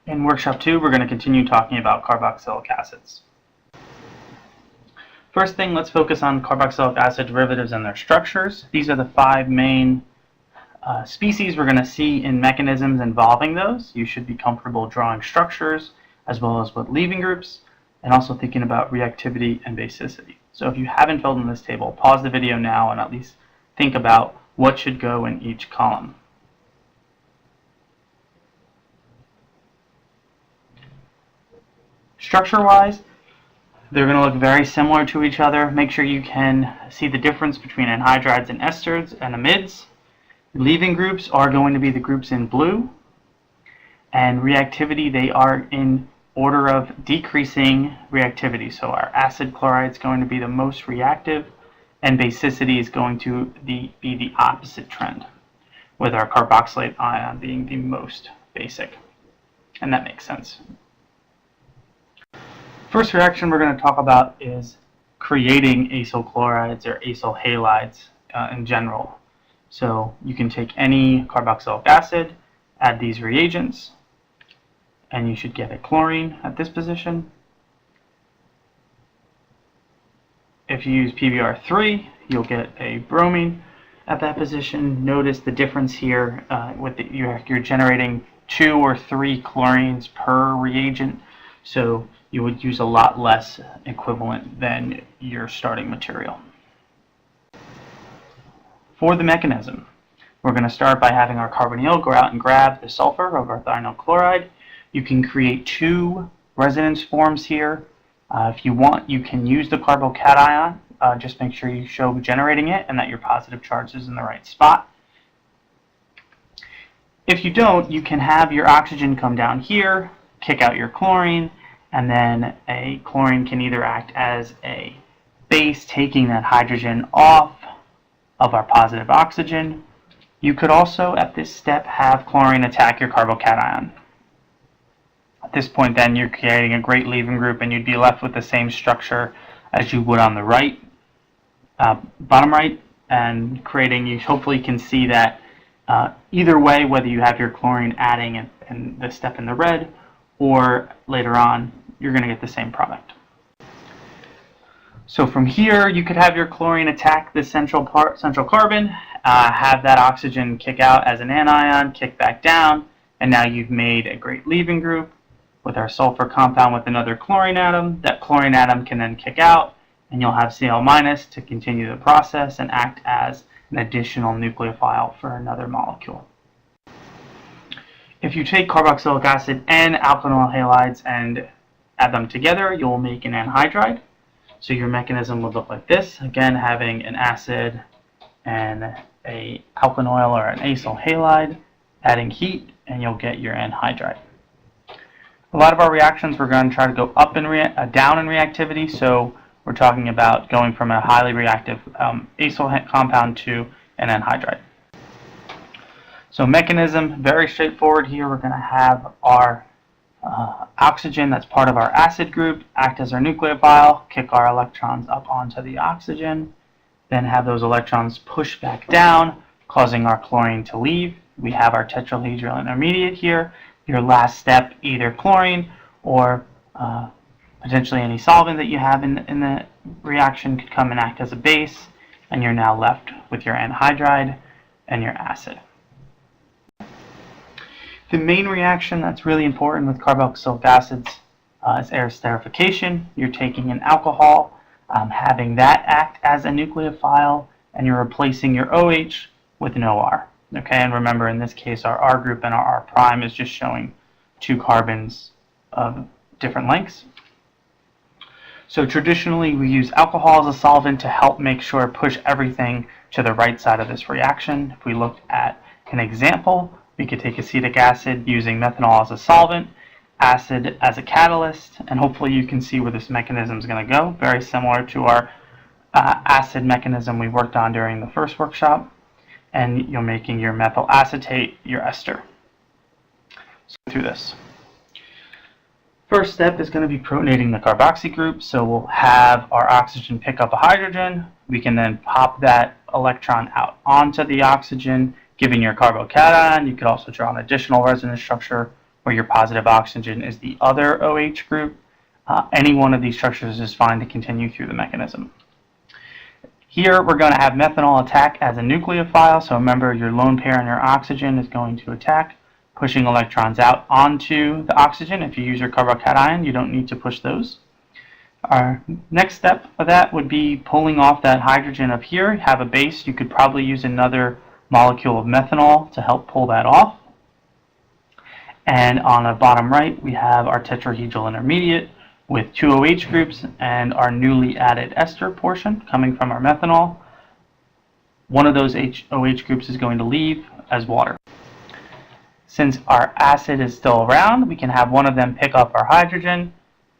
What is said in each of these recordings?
In workshop 2, we're going to continue talking about carboxylic acids. First thing, let's focus on carboxylic acid derivatives and their structures. These are the 5 main species we're going to see in mechanisms involving those. You should be comfortable drawing structures as well as with leaving groups, and also thinking about reactivity and basicity. So if you haven't filled in this table, pause the video now and at least think about what should go in each column. Structure-wise, they're going to look very similar to each other. Make sure you can see the difference between anhydrides and esters and amides. Leaving groups are going to be the groups in blue. And reactivity, they are in order of decreasing reactivity. So our acid chloride is going to be the most reactive, and basicity is going to be the opposite trend, with our carboxylate ion being the most basic. And that makes sense. First reaction we're going to talk about is creating acyl chlorides or acyl halides in general. So you can take any carboxylic acid, add these reagents, and you should get a chlorine at this position. If you use PBr3, you'll get a bromine at that position. Notice the difference here with you're generating 2 or 3 chlorines per reagent, so you would use a lot less equivalent than your starting material. For the mechanism, we're going to start by having our carbonyl go out and grab the sulfur of our thionyl chloride. You can create 2 resonance forms here. If you want, you can use the carbocation. Just make sure you show generating it and that your positive charge is in the right spot. If you don't, you can have your oxygen come down here, kick out your chlorine, and then a chlorine can either act as a base, taking that hydrogen off of our positive oxygen. You could also, at this step, have chlorine attack your carbocation. At this point, then, you're creating a great leaving group, and you'd be left with the same structure as you would on the right, bottom right, and creating, you hopefully can see that either way, whether you have your chlorine adding in the step in the red, or later on, you're going to get the same product. So from here, you could have your chlorine attack the central carbon, have that oxygen kick out as an anion, kick back down, and now you've made a great leaving group with our sulfur compound with another chlorine atom. That chlorine atom can then kick out, and you'll have Cl- to continue the process and act as an additional nucleophile for another molecule. If you take carboxylic acid and alkyl halides and add them together, you'll make an anhydride. So your mechanism would look like this, again having an acid and an alkyl oil or an acyl halide, adding heat, and you'll get your anhydride. A lot of our reactions we're going to try to go up and down in reactivity, so we're talking about going from a highly reactive acyl compound to an anhydride. So mechanism, very straightforward here. We're going to have our oxygen that's part of our acid group act as our nucleophile, kick our electrons up onto the oxygen, then have those electrons push back down, causing our chlorine to leave. We have our tetrahedral intermediate here. Your last step, either chlorine or potentially any solvent that you have in the reaction, could come and act as a base, and you're now left with your anhydride and your acid. The main reaction that's really important with carboxylic acids is esterification. You're taking an alcohol, having that act as a nucleophile, and you're replacing your OH with an OR. Okay, and remember, in this case, our R group and our R prime is just showing 2 carbons of different lengths. So traditionally, we use alcohol as a solvent to help make sure push everything to the right side of this reaction. If we looked at an example, we could take acetic acid using methanol as a solvent, acid as a catalyst, and hopefully you can see where this mechanism is going to go. Very similar to our acid mechanism we worked on during the first workshop. And you're making your methyl acetate your ester. So through this. First step is going to be protonating the carboxy group. So we'll have our oxygen pick up a hydrogen. We can then pop that electron out onto the oxygen, giving your carbocation. You could also draw an additional resonance structure where your positive oxygen is the other OH group. Any one of these structures is fine to continue through the mechanism. Here we're going to have methanol attack as a nucleophile, so remember your lone pair in your oxygen is going to attack, pushing electrons out onto the oxygen. If you use your carbocation, you don't need to push those. Our next step of that would be pulling off that hydrogen up here. You have a base, you could probably use another molecule of methanol to help pull that off. And on the bottom right, we have our tetrahedral intermediate with two OH groups and our newly added ester portion coming from our methanol. One of those OH groups is going to leave as water. Since our acid is still around, we can have one of them pick up our hydrogen,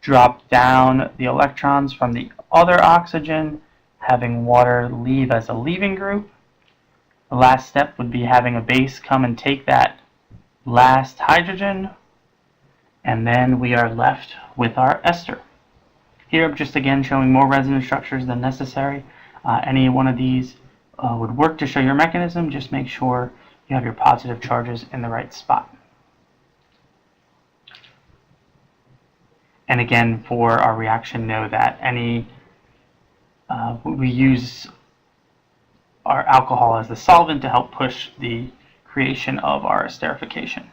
drop down the electrons from the other oxygen, having water leave as a leaving group. The last step would be having a base come and take that last hydrogen, and then we are left with our ester. Here I'm just again showing more resonance structures than necessary. Any one of these would work to show your mechanism. Just make sure you have your positive charges in the right spot. And again, for our reaction, know that we use our alcohol as the solvent to help push the creation of our esterification.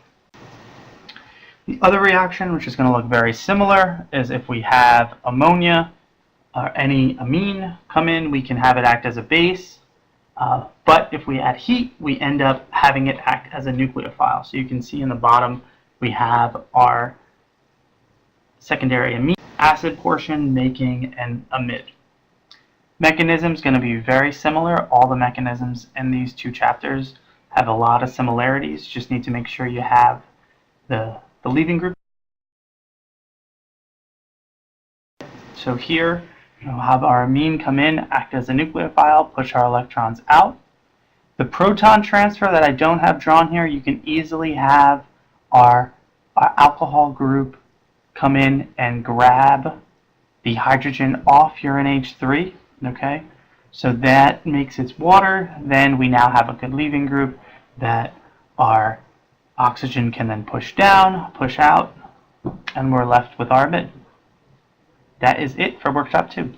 The other reaction, which is going to look very similar, is if we have ammonia or any amine come in, we can have it act as a base. But if we add heat, we end up having it act as a nucleophile. So you can see in the bottom we have our secondary amine acid portion making an amide. Mechanism is going to be very similar. All the mechanisms in these two chapters have a lot of similarities. Just need to make sure you have the leaving group. So here we'll have our amine come in, act as a nucleophile, push our electrons out. The proton transfer that I don't have drawn here, you can easily have our alcohol group come in and grab the hydrogen off your NH3. Okay, so that makes its water. Then we now have a good leaving group that our oxygen can then push down, push out, and we're left with our amide. That is it for workshop 2.